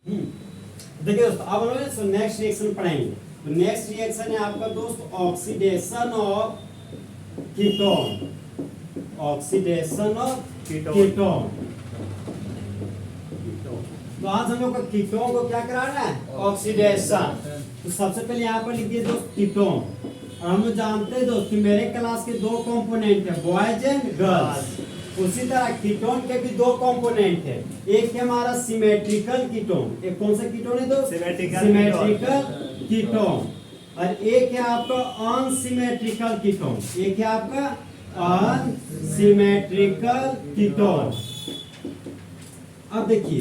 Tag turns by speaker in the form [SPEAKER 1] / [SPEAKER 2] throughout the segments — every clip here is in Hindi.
[SPEAKER 1] देखिए दोस्तों, अब हम लोग नेक्स्ट रिएक्शन पढ़ेंगे। तो नेक्स्ट रिएक्शन है आपका दोस्त oxidation of ketone. Oxidation of ketone. तो आज हम लोग को कीटोन को क्या कराना है? ऑक्सीडेशन। तो सबसे पहले यहाँ पर लिखिए दोस्त कीटोन। और हम लोग जानते हैं दोस्त कि मेरे क्लास के दो कंपोनेंट है, बॉयज एंड गर्ल्स। उसी तरह कीटोन के भी दो कंपोनेंट है। एक है हमारा सिमेट्रिकल कीटोन। एक कौन सा कीटोन है दोस्त? Symmetrical ketone. और एक है आपका अनसिमेट्रिकल कीटोन। एक है आपका अनसिमेट्रिकल कीटोन। अब देखिए,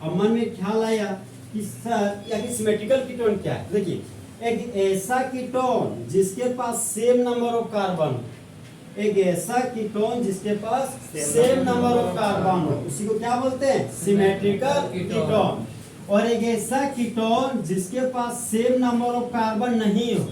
[SPEAKER 1] अब मन में ख्याल आया कि सर सिमेट्रिकल कीटोन क्या है। देखिए, एक ऐसा कीटोन जिसके पास सेम नंबर ऑफ कार्बन, एक ऐसा कीटोन जिसके पास सेम नंबर ऑफ कार्बन हो, उसी को क्या बोलते हैं? Symmetrical ketone. और एक ऐसा कीटोन जिसके पास सेम नंबर ऑफ कार्बन नहीं हो,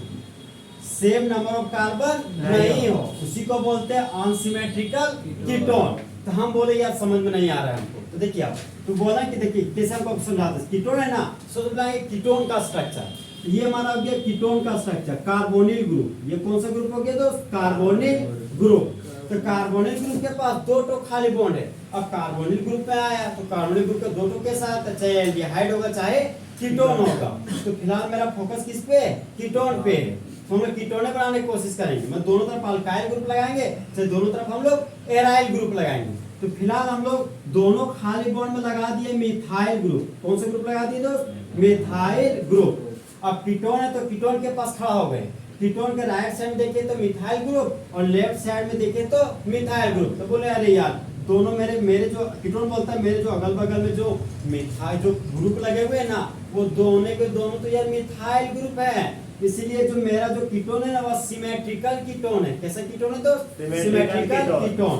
[SPEAKER 1] सेम नंबर ऑफ कार्बन नहीं हो, उसी को बोलते हैं अनसिमेट्रिकल कीटोन। तो हम बोले यार समझ में नहीं आ रहा है हमको। तो देखिए आप तो बोला कि देखिए कैसे हमको समझाते हैं। कीटोन है ना, समझ कीटोन का स्ट्रक्चर। ये हमारा हो गया कीटोन का स्ट्रक्चर, कार्बोनिल ग्रुप। ये कौन सा ग्रुप हो गया दोस्त? Carbonyl group. तो कार्बोनिल ग्रुप के पास दो टो खाली बॉन्ड है। अब कार्बोनिल ग्रुप में आया तो कार्बोनिल ग्रुप का दो टो कैसा आता है? चाहे एल्डिहाइड होगा चाहे कीटोन होगा। तो फिलहाल मेरा फोकस किस पे है? कीटोन पे है। तो हम लोग कीटोन बनाने की कोशिश करेंगे। मतलब दोनों तरफ अल्काइल ग्रुप लगाएंगे, चाहे दोनों तरफ हम लोग एराइल ग्रुप लगाएंगे। तो फिलहाल हम लोग दोनों खाली बॉन्ड में लगा दिए मिथाइल ग्रुप। कौन सा ग्रुप लगा दिए दोस्त? Methyl group. अब कीटोन है तो कीटोन के पास खड़ा हो गए। कीटोन के राइट साइड में देखे तो मिथाइल ग्रुप और लेफ्ट साइड में देखे तो मिथाइल ग्रुप। तो बोले अरे यार दोनों मेरे जो कीटोन बोलता है, मेरे जो अगल बगल में जो मिथाइल जो ग्रुप लगे हुए हैं ना, वो दोनों के दोनों तो यार मिथाइल ग्रुप है। इसीलिए जो मेरा जो कीटोन है ना वह सिमेट्रिकल कीटोन है। कैसा कीटोन है दोस्त? Symmetrical ketone.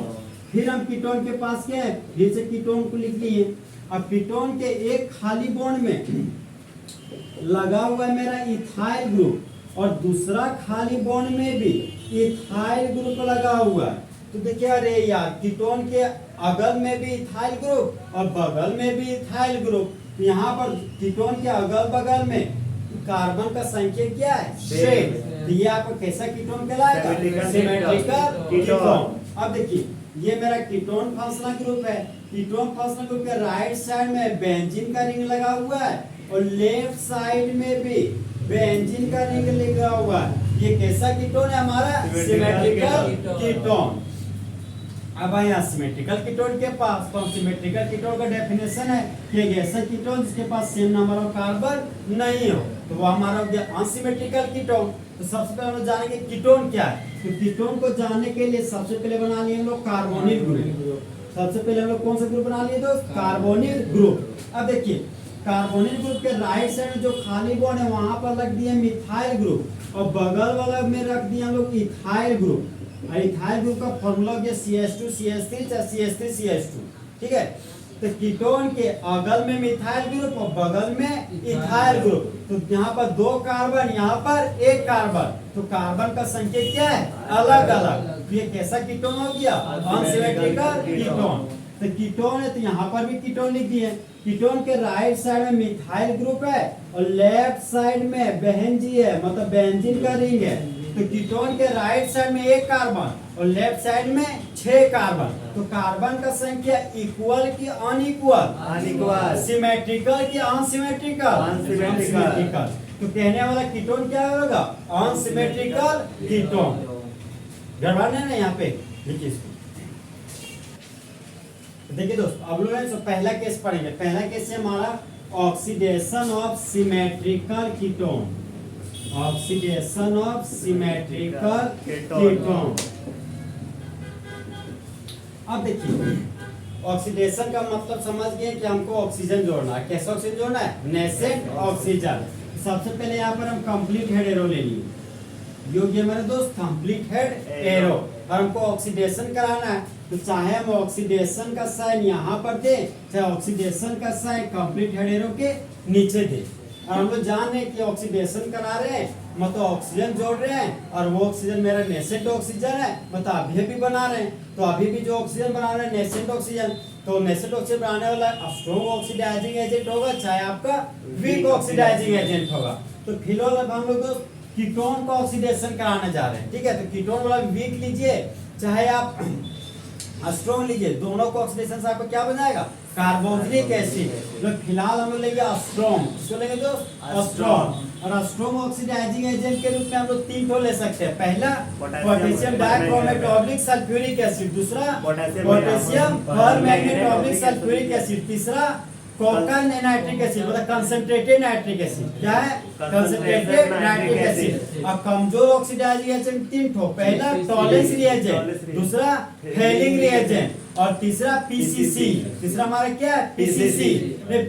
[SPEAKER 1] फिर हम कीटोन के पास क्या है, फिर से कीटोन को लिख लिए। अब कीटोन के एक खाली बॉन्ड में लगा हुआ है मेरा इथाइल ग्रुप और दूसरा खाली बॉन्ड में भी इथाइल ग्रुप लगा हुआ है। तो देखिए अरे यार कीटोन के अगल में भी इथाइल ग्रुप और बगल में भी इथाइल ग्रुप। तो यहाँ पर कीटोन के अगल बगल में कार्बन का संख्या क्या है? 6। तो ये आपका कैसा कीटोन कहलाएगा? Symmetrical ketone. अब देखिए ये मेरा कीटोन फंक्शनल ग्रुप है। कीटोन फंक्शनल ग्रुप के राइट साइड में बेंजीन का रिंग लगा हुआ है और लेफ्ट साइड में भी बेंजीन का रिंग लगा हुआ है। ये कैसा कीटोन है हमारा? Symmetrical ketone. अब आया सिमेट्रिकल कीटोन के पास। तो सिमेट्रिकल कीटोन का डेफिनेशन है कि एक ऐसा कीटोन जिसके पास सेम नंबर ऑफ कार्बन नहीं हो, तो वो हमारा हो गया अनसिमेट्रिकल कीटोन। तो सबसे पहले हम लोग जानेंगे कीटोन क्या है। तो कीटोन को जानने के लिए सबसे पहले बना लिए हम लोग कार्बोनिल ग्रुप। सबसे पहले हम लोग कौन सा ग्रुप बना लिए दोस्त? Carbonyl group. अब देखिए कार्बोनिल ग्रुप के राइट साइड में जो खाली बॉन्ड है वहां पर रख दिए मिथाइल ग्रुप और बगल वाला में रख दिए हम लोग इथाइल ग्रुप। और इथाइल ग्रुप का फॉर्मूला हो गया CH2CH3 या CH3CH2। ठीक है। तो कीटोन के अगल में मिथाइल ग्रुप और बगल में इथाइल ग्रुप। तो यहाँ पर दो कार्बन, यहाँ पर एक कार्बन। तो कार्बन का संख्या क्या है? अलग अलग। तो ये कैसा कीटोन हो गया? Unsymmetrical ketone. तो कीटोन है तो यहाँ पर भी कीटोन लिख दिए। कीटोन के राइट साइड में मिथाइल ग्रुप है और लेफ्ट साइड में बेंजीन है, मतलब बेंजीन का रिंग है। तो कीटोन के राइट साइड में एक कार्बन और लेफ्ट साइड में 6 कार्बन। तो कार्बन का संख्या इक्वल की अनइक्वल? अनइक्वल। सिमेट्रिकल की अनसिमेट्रिकल? अनसिमेट्रिकल। तो कहने वाला कीटोन क्या होगा? Unsymmetrical ketone. गड़बड़ है ना यहाँ पे? देखिए इसको देखिए दोस्तों, अब लोग पहला केस पढ़ेंगे। पहला केस है हमारा oxidation of symmetrical ketone. Oxidation of symmetrical ketone. अब देखिए ऑक्सीडेशन का मतलब समझ गए कि हमको ऑक्सीजन जोड़ना है। कैसा ऑक्सीजन जोड़ना है? Nascent oxygen. सबसे पहले यहाँ पर हम कंप्लीट हेड एरो ले लिए। योग्य मेरे दोस्त कंप्लीट हेड एरो। और हमको ऑक्सीडेशन कराना है तो चाहे हम ऑक्सीडेशन का साइन यहाँ पर दे, चाहे ऑक्सीडेशन का साइन कंप्लीट हेड एरो के नीचे दे। और हम लोग जान रहे हैं कि ऑक्सीडेशन करा रहे हैं, मतलब ऑक्सीजन जोड़ रहे हैं और वो ऑक्सीजन मेरा नेसेंट ऑक्सीजन है, मतलब अभी भी बना रहे हैं। तो अभी भी जो ऑक्सीजन बना रहे हैं नेसेंट ऑक्सीजन, तो नेचुरल ऑक्सीजन बनाने वाला स्ट्रॉन्ग ऑक्सीडाइजिंग एजेंट होगा, चाहे आपका वीक ऑक्सीडाइजिंग एजेंट होगा। तो फिलहाल अब हम लोग कीटोन का ऑक्सीडेशन कराने जा रहे हैं, ठीक है। तो कीटोन वाला वीक लीजिए चाहे आप स्ट्रॉन्ग लीजिए, दोनों को ऑक्सीडेशन से आपको क्या बनाएगा, कार्बोक्सिलिक एसिड। तो फिलहाल हम लोग लेंगे स्ट्रॉन्ग, इसको लेंगे तो स्ट्रॉन्ग। और स्ट्रॉन्ग ऑक्सीडाइजिंग एजेंट के रूप में हम लोग 3 ठो ले सकते हैं। पहला पोटेशियम डाइक्रोमेट सल्फ्यूरिक एसिड, दूसरा पोटेशियम परमैंगनेट सल्फ्यूरिक एसिड, तीसरा कोकन नाइट्रिक एसिड मतलब कंसंट्रेटेड नाइट्रिक एसिड। क्या है, कंसंट्रेटेड नाइट्रिक एसिड। अब कमजोर ऑक्सीडाइजिंग एजेंट 3 ठो, पहला टॉलेंस रिएजेंट, दूसरा हेलिंग रिएजेंट और तीसरा पीसीसी। तीसरा हमारा क्या है, पीसीसी।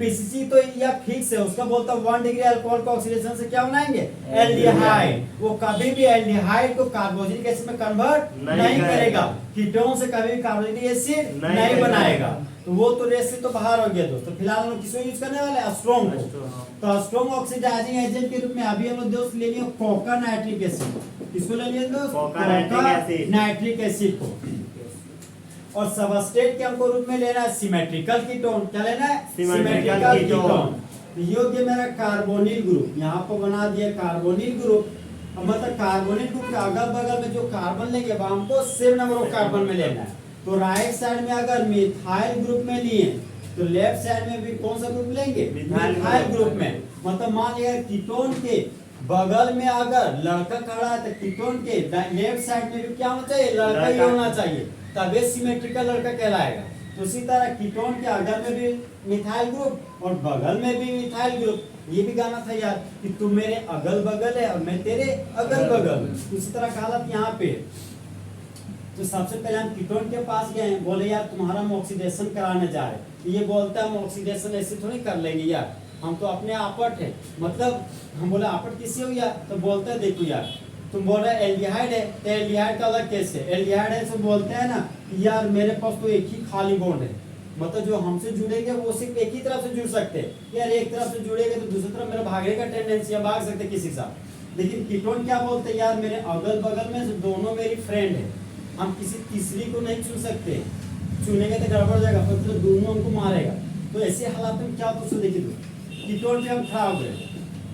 [SPEAKER 1] पीसीसी तो यह फिक्स है, उसका बोलता है 1 डिग्री अल्कोहल का ऑक्सीडेशन से क्या बनाएंगे, एल्डिहाइड। वो कभी भी एल्डिहाइड को कार्बोक्सिलिक एसिड में कन्वर्ट नहीं करेगा, कीटोन से कभी भी कार्बोक्सिलिक एसिड नहीं बनाएगा। तो वो तो रेस से तो बाहर हो गया दोस्तों। फिलहाल हम लोग किसको यूज करने वाले हैं, स्ट्रॉन्ग को। तो स्ट्रॉन्ग ऑक्सीडाइजिंग एजेंट के रूप में अभी हम लोग दोस्त ले लिए कोका नाइट्रिक एसिड। किसको ले लिए दोस्त, कोका नाइट्रिक एसिड को। और सबस्ट्रेट के हमको रूप में लेना है सिमेट्रिकल कीटोन। क्या लेना है, सिमेट्रिकल कीटोन। योग्य मेरा कार्बोनिल ग्रुप, यहाँ पर बना दिया कार्बोनिल ग्रुप। मतलब कार्बोनिल ग्रुप के अगल बगल में जो कार्बन लेंगे वो हमको सेम नंबर ऑफ कार्बन में लेना है। तो राइट साइड में अगर मिथाइल ग्रुप में लिए तो लेफ्ट साइड में भी कौन सा ग्रुप लेंगे, मिथाइल ग्रुप में। मतलब मान लिया कीटोन के बगल में अगर लड़का खड़ा है तो कीटोन के लेफ्ट साइड में भी क्या होना चाहिए, लड़का ही होना चाहिए, तभी सिमेट्रिकल लड़का कहलाएगा। तो इसी तरह कीटोन के अगल में भी मिथाइल ग्रुप और बगल में भी मिथाइल ग्रुप। ये भी गाना था यार कि तुम मेरे अगल बगल है और मैं तेरे अगल बगल। उसी तरह का हालत यहाँ पे। तो सबसे पहले हम कीटोन के पास गए, बोले यार तुम्हारा हम ऑक्सीडेशन कराने जा रहे हैं। ये बोलता है हम ऑक्सीडेशन ऐसे थोड़ी कर लेंगे यार, हम तो अपने आपट है। मतलब हम बोले आपट किसी हो यार, तो बोलता है देखो यार तुम बोल रहे एल्डिहाइड है, तो एल्डिहाइड का अलग कैसे, एल्डिहाइड है तो बोलते हैं ना यार मेरे पास तो एक ही खाली बॉन्ड है। मतलब जो हमसे जुड़ेंगे वो सिर्फ एक ही तरफ से जुड़ सकते हैं यार, एक तरफ से जुड़ेंगे तो दूसरी तरफ मेरा भागने का टेंडेंसी है, भाग सकते किसी के साथ। लेकिन कीटोन क्या बोलते हैं यार मेरे अगल बगल में दोनों मेरी फ्रेंड है, हम किसी तीसरी को नहीं चुन सकते, चुनेंगे तो गड़बड़ जाएगा, मतलब दोनों हमको मारेगा। तो ऐसे हालात में क्या तो देखिए कीटोन पे हम खड़ा हो गए,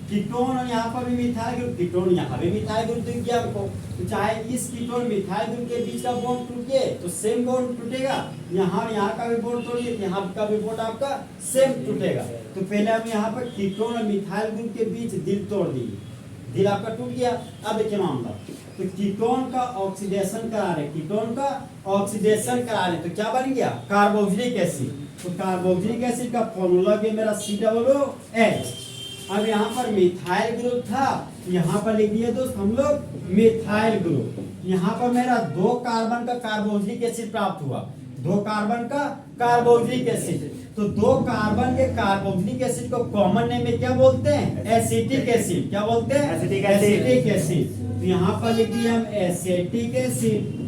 [SPEAKER 1] कीटोन और यहाँ पर भी मिथाइल ग्रुप, कीटोन यहाँ भी मिथाइल ग्रुप दिख गया हमको। तो चाहे इस कीटोन मिथाइल ग्रुप के बीच का बॉन्ड टूटे तो सेम बॉन्ड टूटेगा, यहाँ का भी बॉन्ड तोड़िए यहाँ का भी बॉन्ड आपका सेम टूटेगा। तो पहले हम यहाँ पर कीटोन और मिथाइल ग्रुप के बीच दिल तोड़ दिए, दिल आपका टूट गया। अब देखिए मामला, तो कीटोन का ऑक्सीडेशन करा रहे, कीटोन का ऑक्सीडेशन करा रहे तो क्या बन गया, कार्बोक्सिलिक एसिड। तो कार्बोक्सिलिक एसिड का फॉर्मूला भी मेरा COOH। अब यहाँ पर मिथाइल ग्रुप था, यहाँ पर लिख दिए दोस्त हम लोग मिथाइल ग्रुप। यहाँ पर मेरा 2 कार्बन का कार्बोक्सिलिक एसिड प्राप्त हुआ, 2 कार्बन का कार्बोक्सिलिक एसिड। तो 2 कार्बन के कार्बोक्सिलिक एसिड को कॉमन नेम में क्या बोलते हैं, एसिटिक एसिड। क्या बोलते हैं, एसिटिक एसिड। तो यहाँ पर लिख दिया हम एसिटिक एसिड।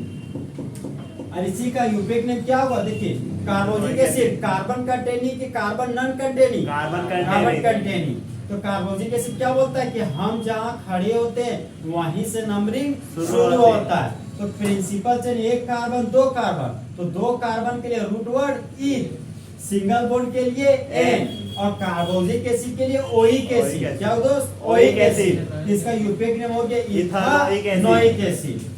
[SPEAKER 1] और इसी का यूपेक नेम क्या हुआ, देखिए कार्बोक्सिलिक एसिड, कार्बन कंटेनिंग कि carbon non containing, carbon containing. तो कार्बोक्सिलिक एसिड क्या बोलता है कि हम जहाँ खड़े होते हैं वहीं से नंबरिंग शुरू होता है। तो प्रिंसिपल चेन 1 कार्बन 2 कार्बन, तो 2 कार्बन के लिए रूट वर्ड ई, सिंगल बॉन्ड के लिए एन और कार्बोक्सिलिक एसिड के लिए ओइक एसिड। क्या दोस्त, ओइक एसिड। इसका यूपेक नेम हो गया इथानोइक एसिड।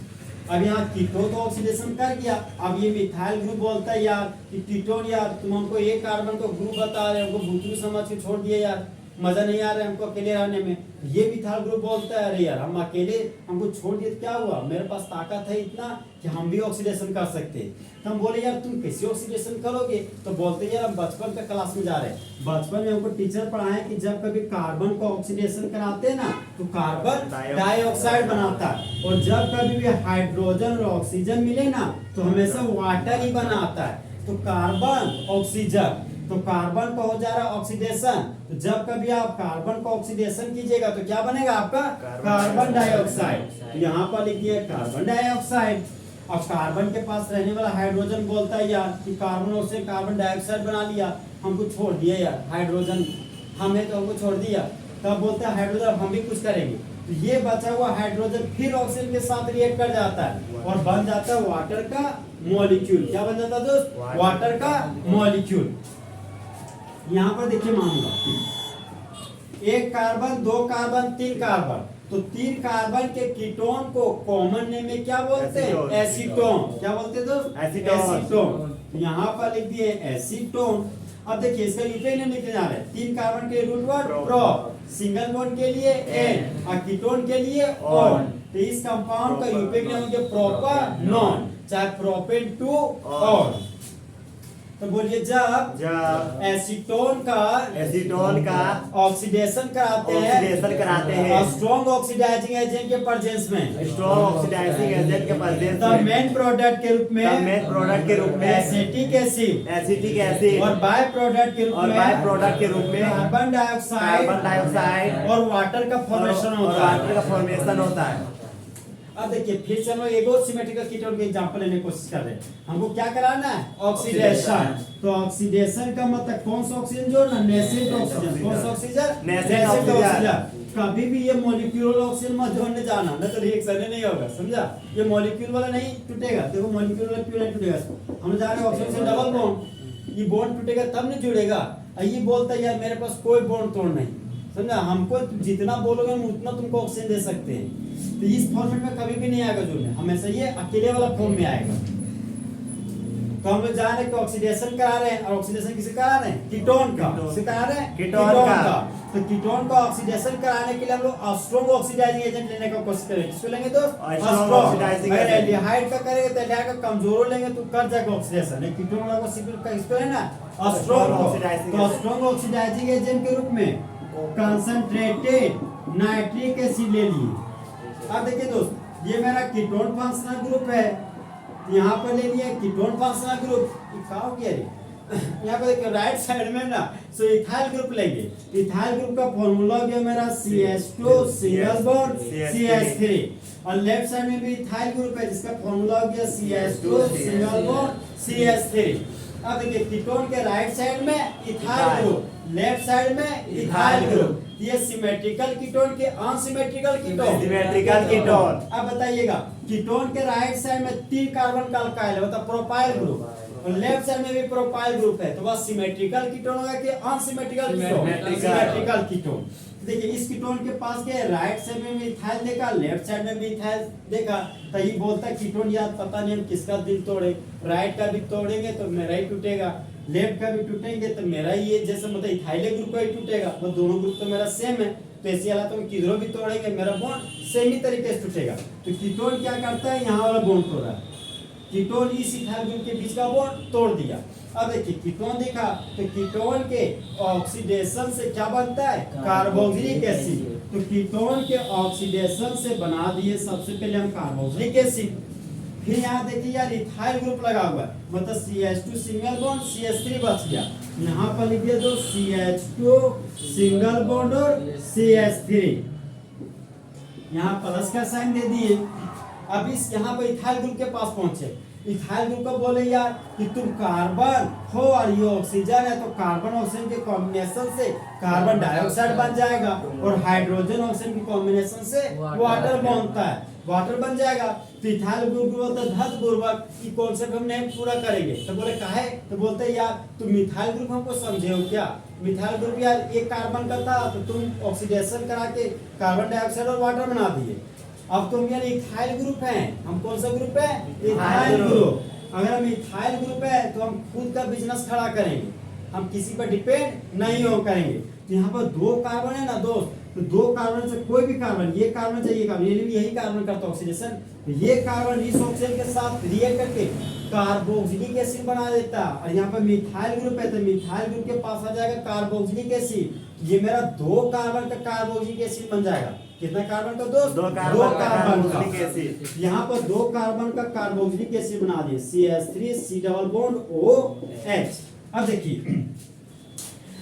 [SPEAKER 1] अब यहाँ कीटोन तो ऑक्सीडेशन कर गया, अब ये मिथाइल ग्रुप बोलता है यार कि कीटोन यार तुम हमको 1 कार्बन को ग्रुप बता रहे हो, हमको भूतू समझ के छोड़ दिए यार, मजा नहीं आ रहा है हमको अकेले रहने में। ये मिथाइल ग्रुप बोलता है अरे यार हम अकेले, हमको छोड़ दिए क्या हुआ, मेरे पास ताकत है इतना कि हम भी ऑक्सीडेशन कर सकते हैं। तो हम बोले यार तुम कैसे ऑक्सीडेशन करोगे, तो बोलते यार हम बचपन का क्लास में जा रहे हैं, बचपन में हमको टीचर पढ़ाए कि जब कभी कार्बन को ऑक्सीडेशन कराते हैं ना तो कार्बन डाइऑक्साइड बनाता है, और जब कभी भी हाइड्रोजन और ऑक्सीजन मिले ना तो हमेशा वाटर ही बनाता है। तो कार्बन ऑक्सीजन, तो कार्बन का हो जा रहा है ऑक्सीडेशन, तो जब कभी आप कार्बन को ऑक्सीडेशन कीजिएगा तो क्या बनेगा आपका, कार्बन डाइऑक्साइड। यहाँ पर लिखिए कार्बन डाइऑक्साइड। अब कार्बन के पास रहने वाला हाइड्रोजन बोलता है यार कि कार्बन से कार्बन डाइऑक्साइड बना लिया, हमको छोड़ दिया यार हाइड्रोजन, हमें तो हमको छोड़ दिया। तब बोलता है हाइड्रोजन हम भी कुछ करेंगे, तो ये बचा हुआ हाइड्रोजन फिर ऑक्सीजन के साथ रिएक्ट कर जाता है और बन जाता है वाटर का मॉलिक्यूल। क्या बन जाता है दोस्त? वाटर का मॉलिक्यूल। यहाँ पर देखिए मानूंगा, एक कार्बन, दो कार्बन, तीन कार्बन, तो तीन कार्बन के कीटोन को कॉमन नेम में क्या बोलते हैं? एसीटोन। क्या बोलते हैं दोस्त? एसीटोन। यहाँ पर लिख दिए एसीटोन। अब देखिए इसका यूपीआई नेम लिखने जा रहे हैं। तीन कार्बन के रूट वर्ड प्रो, सिंगल बॉन्ड के लिए एन और कीटोन के लिए ऑन। तो इस कंपाउंड का यूपीआई नेम है प्रोपानॉन, चाहे प्रोपेन टू ऑन। तो बोलिए जब एसीटोन का ऑक्सीडेशन कराते हैं स्ट्रॉन्ग ऑक्सीडाइजिंग एजेंट के प्रेजेंस में, द मेन प्रोडक्ट के रूप में एसिटिक एसिड और बाय प्रोडक्ट के रूप में कार्बन डाइऑक्साइड और वाटर का फॉर्मेशन होता है। अब देखिए फिर से हम लोग एक और सिमेट्रिकल कीटोन के एग्जांपल लेने की कोशिश कर रहे हैं। हमको क्या कराना है? ऑक्सीडेशन। तो ऑक्सीडेशन का मतलब कौन सा ऑक्सीजन जोड़ना? Nascent oxygen. कौन सा ऑक्सीजन? Nascent oxygen. कभी भी ये मॉलिक्यूलर ऑक्सीजन मत जोड़ने जाना, नहीं तो रिएक्शन नहीं होगा, समझा? ये मॉलिक्यूल वाला नहीं टूटेगा। देखो मॉलिक्यूल वाला क्यों नहीं टूटेगा? हम जा रहे हैं ऑक्सीजन से डबल बॉन्ड, ये बॉन्ड टूटेगा तब नहीं जुड़ेगा। ये बोलता है यार मेरे पास कोई बॉन्ड तोड़ नहीं, समझा? हमको जितना बोलोगे हम उतना तुमको ऑक्सीजन दे सकते हैं। तो इस फॉर्मेट में कभी भी नहीं आएगा जुड़ने, हमेशा ये अकेले वाला फॉर्म में आएगा। तो हम लोग जान रहे हैं कि ऑक्सीडेशन करा रहे हैं, और ऑक्सीडेशन किसे करा रहे हैं? कीटोन का। किसे करा रहे हैं? कीटोन का। तो कीटोन का ऑक्सीडेशन कराने के लिए हम लोग स्ट्रॉन्ग ऑक्सीडाइजिंग एजेंट लेने का कोशिश करेंगे। किसको लेंगे दोस्त? Strong oxidising agent. अगर एल्डिहाइड का करेंगे तो एल्डिहाइड का कमजोर लेंगे तो कर जाएगा ऑक्सीडेशन। लेकिन कीटोन वाला को सिर्फ का इसको है ना स्ट्रॉन्ग ऑक्सीडाइजिंग। तो स्ट्रॉन्ग ऑक्सीडाइजिंग एजेंट के रूप में कंसंट्रेटेड नाइट्रिक एसिड ले लिए। अब देखिए दोस्त, ये मेरा कीटोन फंक्शनल ग्रुप है, यहाँ पर ले लिया कीटोन फंक्शनल ग्रुप। क्या हो गया रे? यहाँ पर देखिए राइट साइड में ना सो इथाइल ग्रुप लेंगे। इथाइल ग्रुप का फॉर्मूला हो गया मेरा CH2 सिंगल बॉन्ड CH3, और लेफ्ट साइड में भी इथाइल ग्रुप है जिसका फॉर्मूला हो गया CH2 सिंगल बॉन्ड CH3। अब देखिए कीटोन के राइट साइड में इथाइल ग्रुप, लेफ्ट साइड में इथाइल ग्रुप। ये सिमेट्रिकल कीटोन के अनसिमेट्रिकल कीटोन। अब बताइएगा कीटोन के राइट साइड में तीन कार्बन का अल्काइल है, मतलब प्रोपाइल ग्रुप, और लेफ्ट साइड में भी प्रोपाइल ग्रुप है। तो वह सिमेट्रिकल कीटोन होगा कि अनसिमेट्रिकल कीटोन? Symmetrical ketone. देखिए इस कीटोन के पास के राइट साइड में भी इथाइल देखा, लेफ्ट साइड में भी इथाइल देखा, तो ये बोलता है कीटोन यार पता नहीं हम किसका दिल तोड़े, राइट का भी तोड़ेंगे तो मेरा ही टूटेगा, लेफ्ट का भी टूटेंगे तो मेरा ये जैसे मतलब इथाइल ग्रुप का ही टूटेगा। वो दोनों ग्रुप तो मेरा सेम है, तो ऐसी हालत में किधरों भी तोड़ेंगे मेरा बॉन्ड सेम ही तरीके से टूटेगा। तो कीटोन क्या करता है? यहाँ वाला बॉन्ड तोड़ा, कीटोन इस इथाइल ग्रुप के बीच का बॉन्ड तोड़ दिया। अब देखिए कीटोन देखा तो कीटोन के ऑक्सीडेशन से क्या बनता है? Carboxylic acid. तो कीटोन के ऑक्सीडेशन से बना दिए सबसे पहले हम कार्बोक्सिलिक एसिड। फिर यहाँ देखिए यार इथाइल ग्रुप लगा हुआ है, मतलब CH2 सिंगल बॉन्ड CH3 बच गया। यहाँ पर लिख दिया तो CH2 सिंगल बॉन्ड और CH3, यहाँ प्लस का साइन दे दिए। अब इस यहाँ पर इथाइल ग्रुप के पास पहुंचे, इथाइल ग्रुप को बोले यार कि तुम कार्बन हो और ये ऑक्सीजन है, तो कार्बन ऑक्सीजन के कॉम्बिनेशन से कार्बन डाइऑक्साइड बन जाएगा, और हाइड्रोजन ऑक्सीजन के कॉम्बिनेशन से वाटर बनता है, वाटर बन जाएगा। तो इथाइल ग्रुप बोलता है धत पूर्वक ये कॉन्सेप्ट हम नहीं पूरा करेंगे। तो बोले काहे? तो बोलते यार तुम मिथाइल ग्रुप हमको समझे हो क्या? मिथाइल ग्रुप यार एक कार्बन का था तो तुम ऑक्सीडेशन करा के कार्बन डाइऑक्साइड और वाटर बना दिए। अब तुम यार इथाइल ग्रुप है, हम कौन सा ग्रुप है? Ethyl group. अगर हम इथाइल ग्रुप है तो हम खुद का बिजनेस खड़ा करेंगे, हम किसी पर डिपेंड नहीं हो करेंगे। तो यहाँ पर दो कार्बन है ना दोस्त, तो दो कार्बन से कोई भी कार्बन, ये कार्बन से ये कार्बन, यही कार्बन करता है ऑक्सीडेशन, तो ये कार्बन इस ऑक्सीजन के साथ रिएक्ट करके कार्बोक्सिलिक एसिड बना देता है। और यहाँ पर मिथाइल ग्रुप है तो मिथाइल ग्रुप के पास आ जाएगा कार्बोक्सिलिक एसिड। ये मेरा दो कार्बन का कार्बोक्सिलिक एसिड बन जाएगा। कितना कार्बन का दोस्त? दो कार्बन का एसिड। यहाँ पर दो कार्बन का कार्बोक्सिलिक एसिड बना दिए CH3 C double bond OH। अब देखिए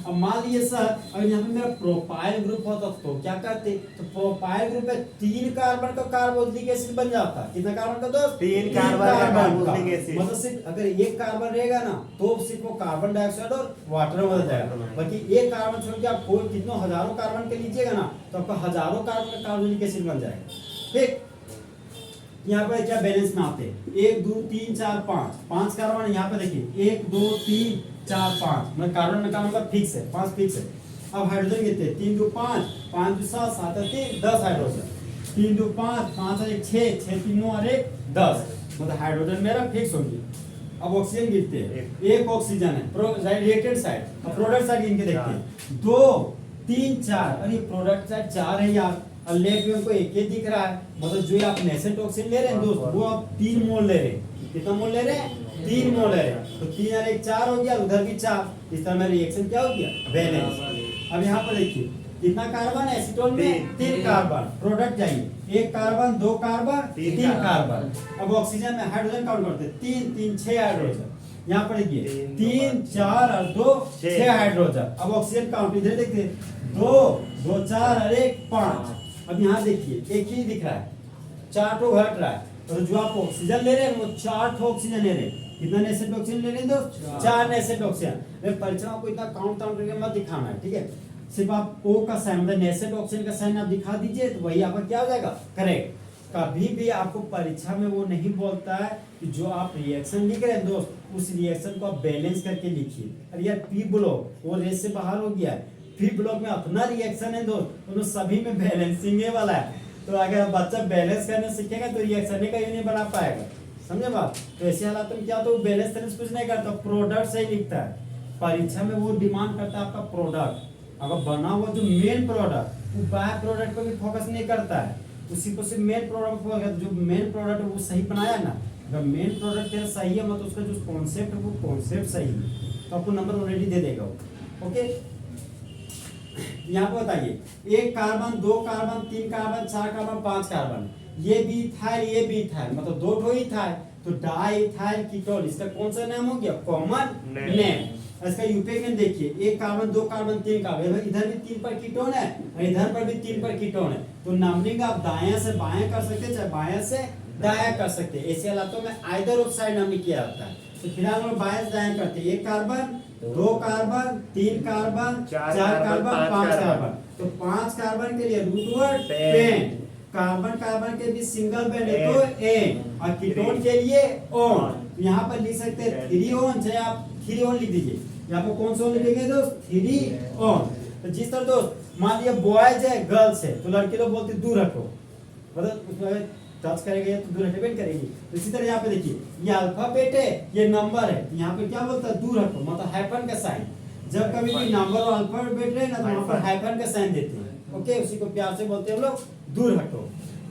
[SPEAKER 1] अब मान लीजिए सर अगर यहाँ पे मेरा प्रोपाइल ग्रुप होता तो क्या करते, तो प्रोपाइल ग्रुप में 3 कार्बन का कार्बोक्सिलिक एसिड बन जाता। कितना कार्बन का दोस्त?
[SPEAKER 2] 3 कार्बन का कार्बोक्सिलिक एसिड।
[SPEAKER 1] मतलब सिर्फ अगर एक कार्बन रहेगा ना तो सिर्फ वो कार्बन डाइऑक्साइड और वाटर में बदल जाएगा। बाकी एक कार्बन छोड़ के आप कोई कितनों हजारों कार्बन के लीजिएगा ना तो आपका हजारों कार्बन का कार्बोक्सिलिक एसिड बन जाएगा। ठीक, यहाँ पर क्या बैलेंस में आते हैं 1 2 3 4 5 कार्बन। यहाँ पे देखिए 1 2 3 4 5 मतलब कार्बन में का मतलब फिक्स है, 5 फिक्स है। अब हाइड्रोजन कितने? 3 2 5 5 2 7 7 3 10 हाइड्रोजन। 3 2 5 5 और 1 6 6 3 9 और 1 10 मतलब हाइड्रोजन मेरा फिक्स होगी। अब ऑक्सीजन गिनते हैं, एक ऑक्सीजन है रिएक्टेंट साइड। अब प्रोडक्ट साइड गिन के देखते हैं 2 3 4। अरे प्रोडक्ट साइड 4 है यार, और लेफ्ट में हमको एक ही दिख रहा है मतलब जो आप नेसेंट ऑक्सीजन ले रहे हैं दोस्त वो आप 3 मोल ले रहे हैं। कितना मोल ले रहे हैं? 3 मोल ले रहे हैं। तो 3 और 1 4 हो गया, उधर भी 4। इस तरह में रिएक्शन क्या हो गया? बैलेंस। अब यहाँ पर देखिए कितना कार्बन है एसीटोन में? 3 कार्बन। प्रोडक्ट जाइए 1 कार्बन 2 कार्बन 3 कार्बन। अब ऑक्सीजन में हाइड्रोजन काउंट करते हैं 3 3 6 हाइड्रोजन। यहाँ पर देखिए 3 4 और 2 6 हाइड्रोजन। अब ऑक्सीजन काउंट इधर देखिए 2 2 4 और 1 5। अब यहाँ देखिए एक ही दिख रहा है, 4 ठो घट रहा है। तो जो आप ऑक्सीजन ले रहे हैं वो 4 ठो ऑक्सीजन ले रहे हैं। कितना नेसेंट ऑक्सीजन ले रहे हैं दोस्त? 4 नेसेंट ऑक्सीजन। परीक्षा को इतना काउंट करके मत दिखाना है, ठीक है? सिर्फ आप ओ का साइन मतलब नेसेंट ऑक्सीजन का साइन आप दिखा दीजिए तो वही आपका क्या हो जाएगा? करेक्ट। कभी भी आपको परीक्षा में वो नहीं बोलता है कि जो आप रिएक्शन लिख रहे हैं दोस्त उस रिएक्शन को आप बैलेंस करके लिखिए। अरे यार पी ब्लॉक वो रेस से बाहर हो गया है, पी ब्लॉक में अपना रिएक्शन है दोस्त, तो सभी में बैलेंसिंग वाला है। तो अगर बच्चा बैलेंस करना सीखेगा तो रिएक्शन का ही नहीं बना पाएगा। समझे बात? तो ऐसे हालात में क्या तो बैलेंस करने से कुछ नहीं करता, प्रोडक्ट से ही लिखता है। परीक्षा में वो डिमांड करता है आपका प्रोडक्ट। अगर बना हुआ जो मेन प्रोडक्ट वो बाय प्रोडक्ट पर भी फोकस नहीं करता है, उसी को सिर्फ मेन प्रोडक्ट पर जो मेन प्रोडक्ट है वो सही बनाया ना। अगर मेन प्रोडक्ट तेरा सही है मतलब उसका जो कॉन्सेप्ट है वो कॉन्सेप्ट सही है तो आपको नंबर ऑलरेडी दे देगा। ओके, यहाँ पे बताइए 1 carbon 2 carbon 3 carbon 4 carbon 5 carbon. ये भी इथाइल ये भी इथाइल मतलब 2 ठो इथाइल तो डाई इथाइल कीटोन। इसका कौन सा नाम हो गया? Common name. इसका यूपीए में देखिए 1 कार्बन 2 कार्बन 3 कार्बन, इधर भी 3 पर कीटोन है और इधर पर भी 3 पर कीटोन है। तो नंबरिंग आप दायां से बायां कर सकते हैं चाहे बायां से दायां कर सकते हैं। ऐसे हालातों में आइदर ऑफ साइड नंबरिंग किया जाता है। तो फिलहाल हम लोग बायां से दायां करते हैं 1 carbon 2 carbon 3 carbon 4 carbon 5 carbon. तो 5 कार्बन के लिए root word pent. Carbon carbon के बीच सिंगल बॉन्ड है तो एन, और कीटोन के लिए ऑन। यहाँ पर लिख सकते हैं 3 ऑन, चाहे आप 3 ऑन लिख दीजिए। यहाँ पर कौन सा ऑन लिखेंगे दोस्त? 3 ऑन। तो जिस तरह दोस्त मान लिया बॉयज है गर्ल्स है तो लड़के लोग बोलते दूर रखो, मतलब उसमें टच करेंगे तो दूर डिपेंड करेगी। तो इसी तरह यहाँ पे देखिए ये अल्फाबेट है ये नंबर है, यहाँ पे क्या बोलता है? दूर रखो मतलब हाइफन का साइन। जब कभी भी नंबर और अल्फाबेट रहे ना तो वहाँ पर हाइफन का साइन देते हैं। ओके, उसी को प्यार से बोलते हैं हम लोग दूर हटो।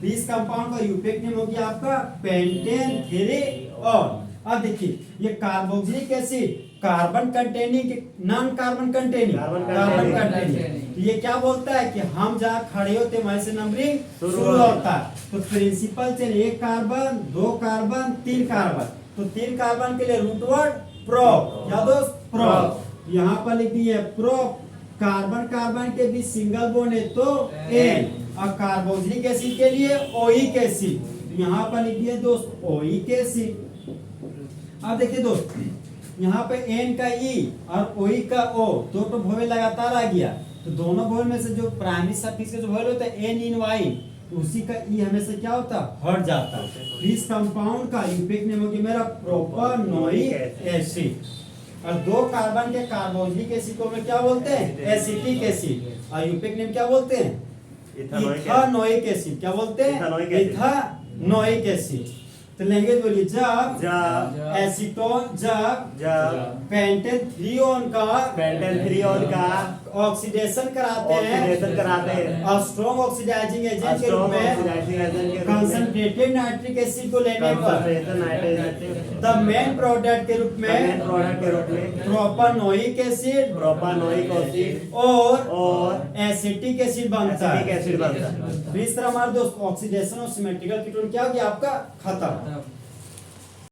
[SPEAKER 1] तो इस कंपाउंड का यूपेक नेम हो गया आपका पेंटेन 3 अब देखिए ये carboxylic acid carbon containing non carbon containing carbon containing. तो ये क्या बोलता है कि हम जहाँ खड़े होते हैं वहीं से नंबरिंग शुरू होता है। तो principal chain 1 carbon 2 carbon 3 carbon. तो 3 कार्बन के लिए रूट वर्ड प्रोप, क्या दोस्त? प्रोप। यहाँ पर लिख दिए प्रोप। कार्बन कार्बन के बीच सिंगल बॉन्ड है तो एन, और कार्बोक्सिलिक एसिड के लिए ओइक एसिड। यहाँ पर लिख दिए दोस्त ओइक एसिड। अब देखिए दोस्त यहाँ पे एन का ई और ओई का ओ दो तो वोवेल लगातार आ गया। तो दोनों वोवेल में से जो प्राइमरी सफिक्स का जो वोवेल होता है एन इन वाइन तो उसी का ई हमेशा क्या होता है? हट जाता है। इस कंपाउंड का यूपेक नेम हो गया मेरा प्रोपानोइक एसिड। और 2 कार्बन के कार्बोक्सिलिक एसिड को हम क्या बोलते हैं? Acetic acid. और यूपेक नेम क्या बोलते हैं? Ethanoic acid. क्या बोलते हैं? Ethanoic acid. तो लैंग्वेज बोलिए जब एसीटोन जब पेंटेन 3 का ऑक्सीडेशन कराते हैं और स्ट्रॉन्ग ऑक्सीडाइजिंग एजेंट के रूप में कंसंट्रेटेड नाइट्रिक एसिड को लेने पर द मेन प्रोडक्ट के रूप में प्रोपानोइक एसिड और एसिटिक एसिड बनता है। इस तरह हमारे दोस्त ऑक्सीडेशन और सिमेट्रिकल कीटोन क्या हो गया आपका? खत्म।